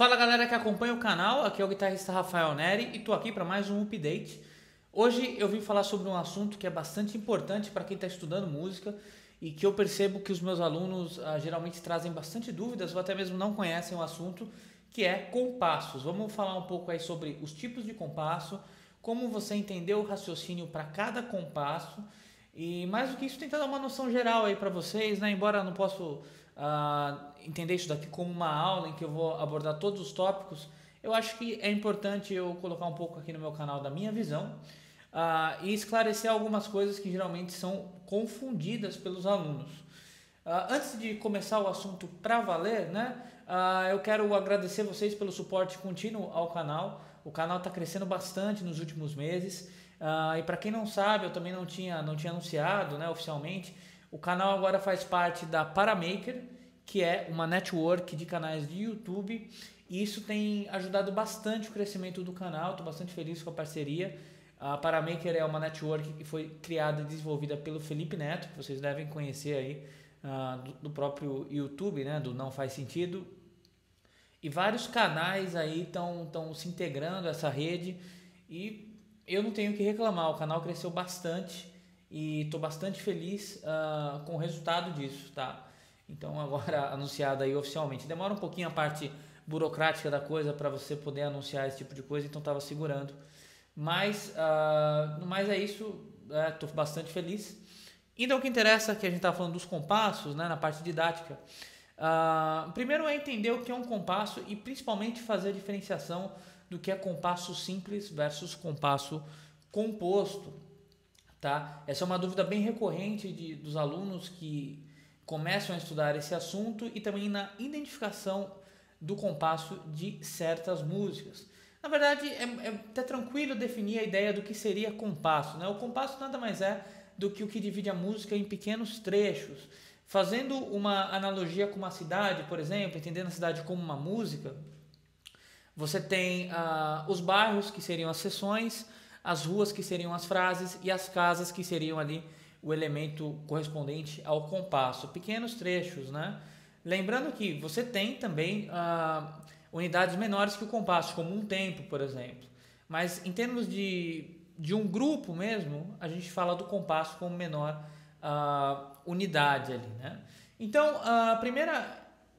Fala galera que acompanha o canal, aqui é o guitarrista Rafael Neri e tô aqui para mais um update. Hoje eu vim falar sobre um assunto que é bastante importante para quem está estudando música e que eu percebo que os meus alunos geralmente trazem bastante dúvidas ou até mesmo não conhecem o assunto, que é compassos. Vamos falar um pouco aí sobre os tipos de compasso, como você entender o raciocínio para cada compasso e mais do que isso tentar dar uma noção geral aí para vocês, né? Embora eu não possa entender isso daqui como uma aula em que eu vou abordar todos os tópicos, eu acho que é importante eu colocar um pouco aqui no meu canal da minha visão e esclarecer algumas coisas que geralmente são confundidas pelos alunos. Antes de começar o assunto para valer, né? Eu quero agradecer vocês pelo suporte contínuo ao canal. O canal está crescendo bastante nos últimos meses. E para quem não sabe, eu também não tinha anunciado, né, oficialmente. O canal agora faz parte da Paramaker, que é uma network de canais de YouTube. E isso tem ajudado bastante o crescimento do canal. Estou bastante feliz com a parceria. A Paramaker é uma network que foi criada e desenvolvida pelo Felipe Neto, que vocês devem conhecer aí do próprio YouTube, né, do Não Faz Sentido. E vários canais aí estão se integrando a essa rede e eu não tenho o que reclamar. O canal cresceu bastante e estou bastante feliz com o resultado disso, tá? Então agora anunciado aí oficialmente. Demora um pouquinho a parte burocrática da coisa para você poder anunciar esse tipo de coisa, então estava segurando. Mas é isso, estou bastante feliz. Então o que interessa é que a gente está falando dos compassos, né, na parte didática. Primeiro é entender o que é um compasso e principalmente fazer a diferenciação do que é compasso simples versus compasso composto. Tá? Essa é uma dúvida bem recorrente dos alunos que começam a estudar esse assunto e também na identificação do compasso de certas músicas. Na verdade, é até tranquilo definir a ideia do que seria compasso, né? O compasso nada mais é do que o que divide a música em pequenos trechos. Fazendo uma analogia com uma cidade, por exemplo, entendendo a cidade como uma música, você tem os bairros, que seriam as seções, as ruas, que seriam as frases, e as casas, que seriam ali o elemento correspondente ao compasso. Pequenos trechos, né? Lembrando que você tem também unidades menores que o compasso, como um tempo, por exemplo. Mas em termos de um grupo mesmo, a gente fala do compasso como menor unidade ali, né? Então, a primeira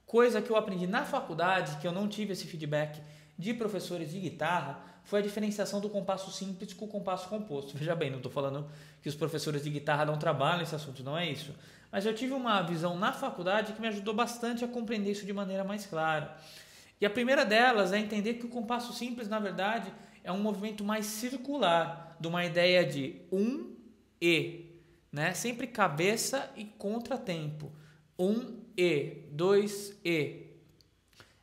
coisa que eu aprendi na faculdade, que eu não tive esse feedback de professores de guitarra, foi a diferenciação do compasso simples com o compasso composto. Veja bem, não estou falando que os professores de guitarra não trabalham nesse assunto, não é isso. Mas eu tive uma visão na faculdade que me ajudou bastante a compreender isso de maneira mais clara. E a primeira delas é entender que o compasso simples, na verdade, é um movimento mais circular, de uma ideia de um e, né? Sempre cabeça e contratempo. Um e, dois e.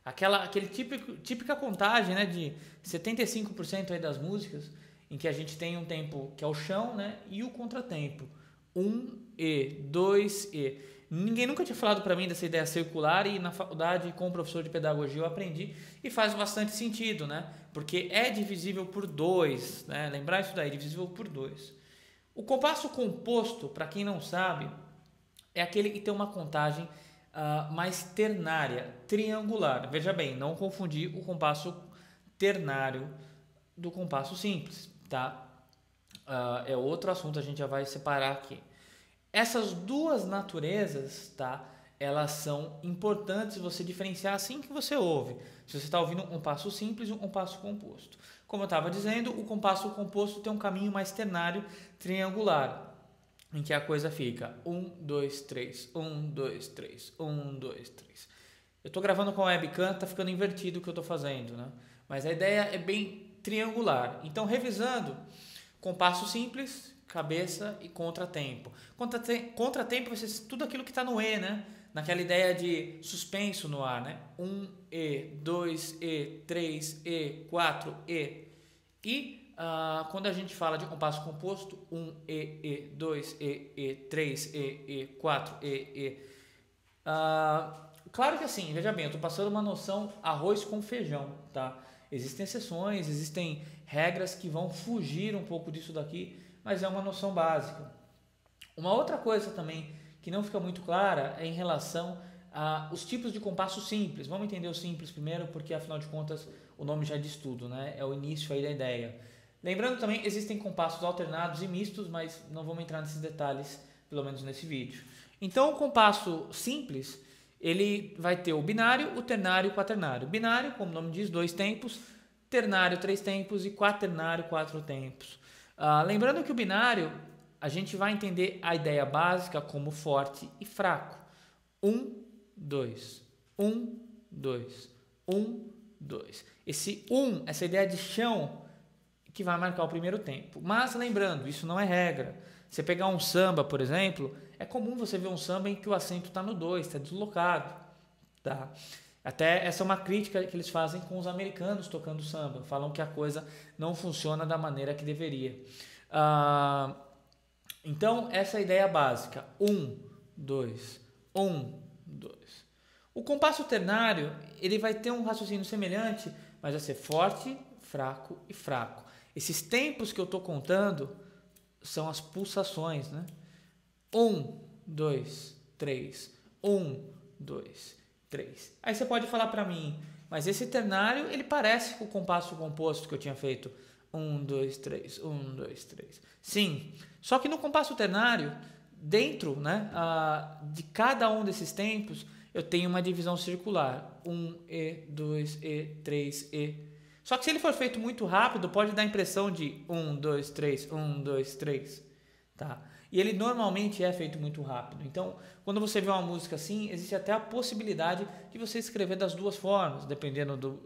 Aquele típica contagem, né, de 75% aí das músicas, em que a gente tem um tempo que é o chão, né, e o contratempo. Um e, dois e. Ninguém nunca tinha falado para mim dessa ideia circular e na faculdade com o professor de pedagogia eu aprendi e faz bastante sentido, né? Porque é divisível por 2, né? Lembrar isso daí, é divisível por 2. O compasso composto, para quem não sabe, é aquele que tem uma contagem mais ternária, triangular. Veja bem, não confundir o compasso ternário do compasso simples, tá? É outro assunto, a gente já vai separar aqui. Essas duas naturezas, tá? Elas são importantes você diferenciar assim que você ouve. Se você está ouvindo um compasso simples e um compasso composto. Como eu estava dizendo, o compasso composto tem um caminho mais ternário, triangular, em que a coisa fica 1, 2, 3, 1, 2, 3, 1, 2, 3. Eu estou gravando com a webcam, está ficando invertido o que eu estou fazendo, né? Mas a ideia é bem triangular. Então, revisando, compasso simples, cabeça e contratempo. Contratempo vai ser tudo aquilo que está no E, né? Naquela ideia de suspenso no ar, né? 1 E, 2 E, 3 E, 4 E. E quando a gente fala de compasso composto, 1 E, 2 E, 3 E, 4 E. Claro que assim, veja bem, eu estou passando uma noção arroz com feijão, tá? Existem exceções, existem regras que vão fugir um pouco disso daqui, mas é uma noção básica. Uma outra coisa também que não fica muito clara é em relação os tipos de compasso simples. Vamos entender o simples primeiro, porque afinal de contas o nome já diz tudo, né? É o início aí da ideia. Lembrando também, existem compassos alternados e mistos, mas não vamos entrar nesses detalhes, pelo menos nesse vídeo. Então, o compasso simples, ele vai ter o binário, o ternário e o quaternário. Binário, como o nome diz, 2 tempos, ternário 3 tempos e quaternário 4 tempos. Lembrando que o binário, a gente vai entender a ideia básica como forte e fraco. 1, 2, 1, 2, 1, 2. Esse 1, essa ideia de chão, que vai marcar o primeiro tempo. Mas lembrando, isso não é regra. Você pegar um samba, por exemplo, é comum você ver um samba em que o acento está no 2, está deslocado. Tá? Até essa é uma crítica que eles fazem com os americanos tocando samba. Falam que a coisa não funciona da maneira que deveria. Então, essa é a ideia básica. 1, 2, 1, 2. O compasso ternário, ele vai ter um raciocínio semelhante, mas vai ser forte, fraco e fraco. Esses tempos que eu estou contando são as pulsações, né? 1, 2, 3, 1, 2, 3. Aí você pode falar para mim, mas esse ternário, ele parece com o compasso composto que eu tinha feito. 1, 2, 3, 1, 2, 3. Sim, só que no compasso ternário, dentro, né, de cada um desses tempos, eu tenho uma divisão circular. 1E, 2E, 3E. Só que se ele for feito muito rápido, pode dar a impressão de 1, 2, 3, 1, 2, 3. Tá? E ele normalmente é feito muito rápido. Então, quando você vê uma música assim, existe até a possibilidade de você escrever das duas formas, dependendo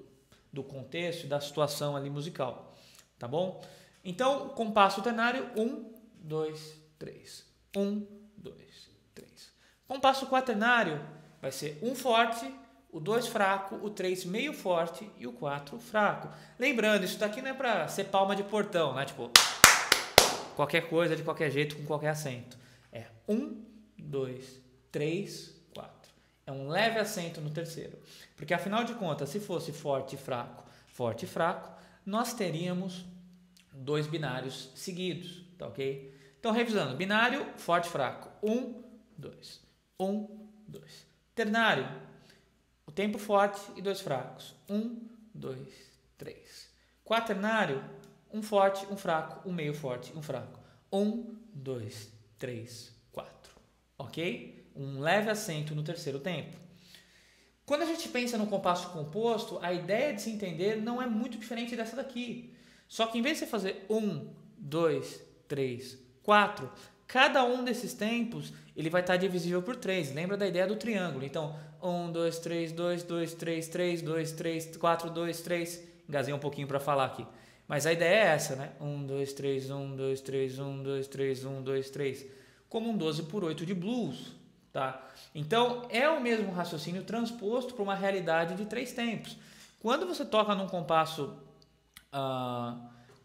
do contexto e da situação ali musical. Tá bom? Então, compasso ternário, 1, 2, 3. 1, 2, 3. Compasso quaternário vai ser 1 forte, o 2 fraco, o 3 meio forte e o 4 fraco. Lembrando, isso daqui não é para ser palma de portão, né? Tipo, qualquer coisa, de qualquer jeito, com qualquer acento. É 1, 2, 3, 4. É um leve acento no terceiro. Porque, afinal de contas, se fosse forte e fraco, nós teríamos 2 binários seguidos, tá ok? Então, revisando, binário, forte, fraco. 1, 2. 1, 2. Ternário, o tempo forte e 2 fracos. 1, 2, 3. Quaternário, um forte, um fraco, um meio forte, um fraco. 1, 2, 3, 4. Ok? Um leve acento no terceiro tempo. Quando a gente pensa no compasso composto, a ideia de se entender não é muito diferente dessa daqui. Só que em vez de você fazer 1, 2, 3, 4, cada um desses tempos ele vai estar divisível por 3. Lembra da ideia do triângulo? Então, 1, 2, 3, 2, 2, 3, 3, 2, 3, 4, 2, 3. Engasei um pouquinho para falar aqui. Mas a ideia é essa, né? 1, 2, 3, 1, 2, 3, 1, 2, 3, 1, 2, 3. Como um 12 por 8 de blues. Tá? Então, é o mesmo raciocínio transposto para uma realidade de 3 tempos. Quando você toca num compasso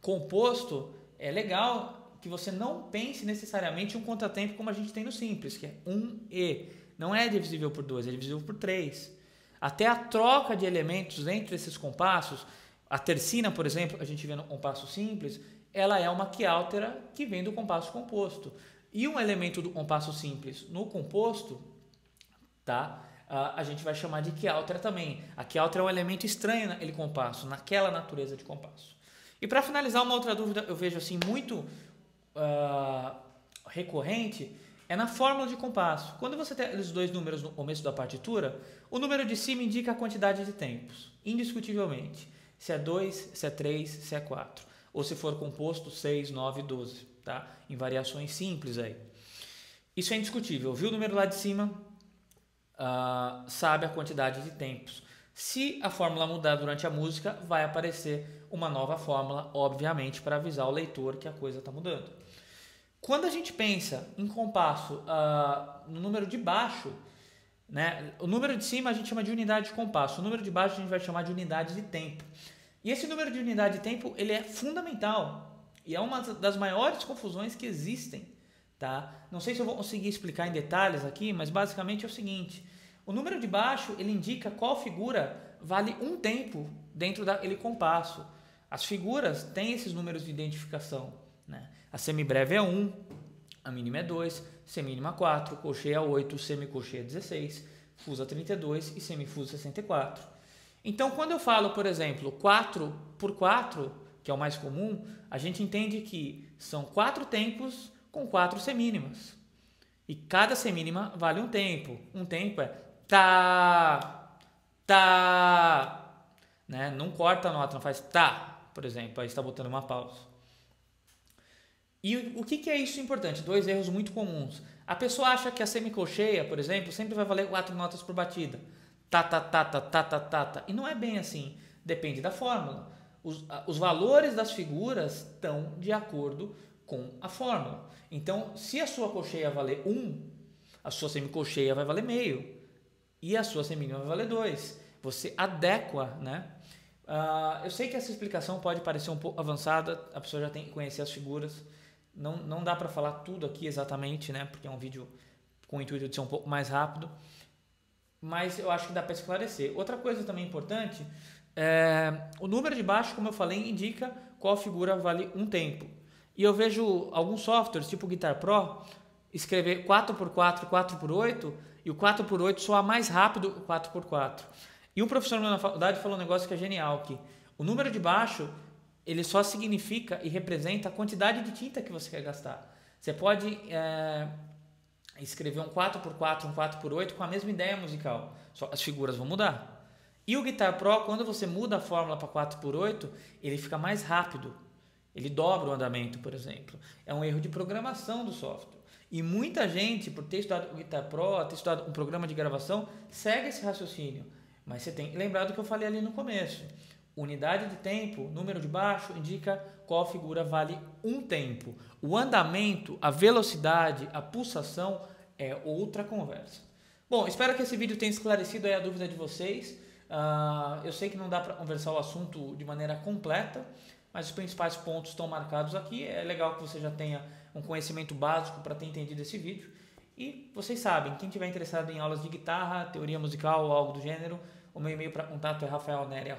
composto, é legal que você não pense necessariamente um contratempo como a gente tem no simples, que é 1E. Não é divisível por 2, é divisível por 3. Até a troca de elementos entre esses compassos, a tercina, por exemplo, a gente vê no compasso simples, ela é uma quiáltera que vem do compasso composto. E um elemento do compasso simples no composto, tá? A gente vai chamar de quiáltera também. A quiáltera é um elemento estranho naquele compasso, naquela natureza de compasso. E para finalizar, uma outra dúvida eu vejo assim muito recorrente é na fórmula de compasso. Quando você tem os dois números no começo da partitura, o número de cima indica a quantidade de tempos, indiscutivelmente. Se é 2, se é 3, se é 4. Ou se for composto, 6, 9, 12. Tá? Em variações simples aí. Isso é indiscutível. Viu o número lá de cima? Sabe a quantidade de tempos. Se a fórmula mudar durante a música, vai aparecer uma nova fórmula, obviamente, para avisar o leitor que a coisa está mudando. Quando a gente pensa em compasso no número de baixo, né, o número de cima a gente chama de unidade de compasso, o número de baixo a gente vai chamar de unidade de tempo. E esse número de unidade de tempo ele é fundamental e é uma das maiores confusões que existem. Tá? Não sei se eu vou conseguir explicar em detalhes aqui, mas basicamente é o seguinte. O número de baixo ele indica qual figura vale um tempo dentro daquele compasso. As figuras têm esses números de identificação. Né? A semibreve é 1, a mínima é 2, semínima 4, cocheia 8, semicocheia 16, fusa 32 e semifusa 64. Então, quando eu falo, por exemplo, 4x4, que é o mais comum, a gente entende que são 4 tempos com 4 semínimas. E cada semínima vale um tempo. Um tempo é tá, tá, né? Não corta a nota, não faz tá, por exemplo, aí está botando uma pausa. E o que é isso importante? 2 erros muito comuns. A pessoa acha que a semicolcheia, por exemplo, sempre vai valer 4 notas por batida. Tá, tá, tá, tá, tá, tá, tá, tá. E não é bem assim. Depende da fórmula. Os valores das figuras estão de acordo com a fórmula. Então, se a sua colcheia valer 1, a sua semicolcheia vai valer meio. E a sua semínima vai valer 2. Você adequa, né? Eu sei que essa explicação pode parecer um pouco avançada, a pessoa já tem que conhecer as figuras. Não dá para falar tudo aqui exatamente, né? Porque é um vídeo com o intuito de ser um pouco mais rápido. Mas eu acho que dá para esclarecer. Outra coisa também importante o número de baixo, como eu falei, indica qual figura vale um tempo. E eu vejo alguns softwares, tipo o Guitar Pro, escrever 4x4, 4x8 e o 4x8 soa mais rápido que o 4x4. E um professor meu na faculdade falou um negócio que é genial, que o número de baixo ele só significa e representa a quantidade de tinta que você quer gastar. Você pode escrever um 4x4, um 4x8 com a mesma ideia musical, só as figuras vão mudar. E o Guitar Pro, quando você muda a fórmula para 4x8, ele fica mais rápido. Ele dobra o andamento, por exemplo. É um erro de programação do software. E muita gente, por ter estudado o Guitar Pro, ter estudado um programa de gravação, segue esse raciocínio. Mas você tem que lembrar do que eu falei ali no começo. Unidade de tempo, número de baixo, indica qual figura vale um tempo. O andamento, a velocidade, a pulsação é outra conversa. Bom, espero que esse vídeo tenha esclarecido aí a dúvida de vocês. Eu sei que não dá para conversar o assunto de maneira completa, mas os principais pontos estão marcados aqui. É legal que você já tenha um conhecimento básico para ter entendido esse vídeo. E vocês sabem, quem estiver interessado em aulas de guitarra, teoria musical ou algo do gênero, o meu e-mail para contato é rafaelneri@.